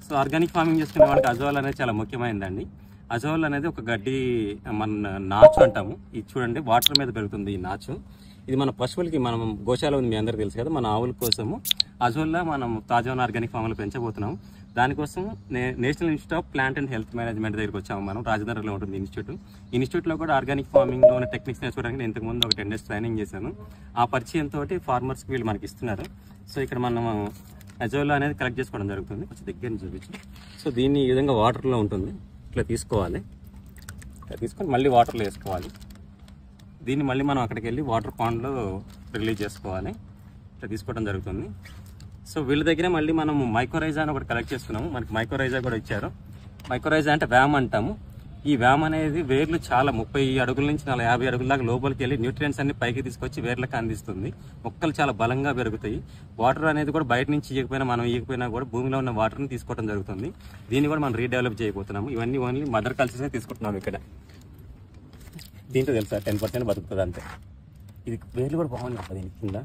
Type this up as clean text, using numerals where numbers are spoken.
So organic farming చేసుకునే వాళ్ళకి azole అనేది చాలా ముఖ్యమైనదండి. అజోల్ అనేది ఒక గడ్డి మన నాచు అంటాము. ఇది చూడండి వాటర్ మీద పెరుగుతుంది ఈ నాచు. ఇది మన పశువులకి మనం గోశాల ఉంది మీ అందరికీ తెలుసు కదా, మన ఆవుల కోసము అజోల్లా మనం తాజావన్ ఆర్గానిక్ ఫామ్లో పెంచబోతున్నాం. దానికోసం national institute of plant and health management దగ్గరికి వచ్చాము. మనం రాజధానిలో ఉంటుంది ఇన్స్టిట్యూట్లో కూడా ఆర్గానిక్ ఫార్మింగ్లో ఉన్న టెక్నిక్స్ నేర్చుకోవడానికి నేను ఇంతకుముందు ఒక 10 days ట్రైనింగ్ చేశాను. ఆ పరిచయంతో ఫార్మర్స్కి వీళ్ళు మనకి ఇస్తున్నారు. సో ఇక్కడ మనం అజోల్ అనేది కలెక్ట్ చేసుకోవడం జరుగుతుంది. కొంచెం దగ్గర నుంచి చూపించు. సో దీన్ని ఈ విధంగా వాటర్లో ఉంటుంది, ఇట్లా తీసుకోవాలి. ఇట్లా తీసుకొని మళ్ళీ వాటర్లో వేసుకోవాలి. దీన్ని మళ్ళీ మనం అక్కడికి వెళ్ళి వాటర్ పాండ్లో రిలీజ్ చేసుకోవాలి. ఇట్లా తీసుకోవడం జరుగుతుంది. సో వీళ్ళ దగ్గరే మళ్ళీ మనం మైకోరైజా అని ఒకటి కలెక్ట్ చేసుకున్నాము. మనకి మైకోరైజా కూడా ఇచ్చారు. మైకోరైజా అంటే వ్యామ్ అంటాము. ఈ వ్యామ్ అనేది వేర్లు చాలా 30 అడుగుల నుంచి 50 అడుగుల దాకా లోపలికి వెళ్ళి న్యూట్రియంట్స్ అన్ని పైకి తీసుకొచ్చి వేర్లకు అందిస్తుంది. మొక్కలు చాలా బలంగా పెరుగుతాయి. వాటర్ అనేది కూడా బయట నుంచి ఇవ్వకపోయినా మనం ఇవ్వకపోయినా కూడా భూమిలో ఉన్న వాటర్ని తీసుకోవడం జరుగుతుంది. దీన్ని కూడా మనం రీడెవలప్ చేయబోతున్నాము. ఇవన్నీ ఓన్లీ మదర్ కల్చర్స్ తీసుకుంటున్నాము. ఇక్కడ దీంట్లో తెలుసా 10% బతుకుతుంది అంతే. ఇది వేర్లు కూడా బాగుంది దీని కింద.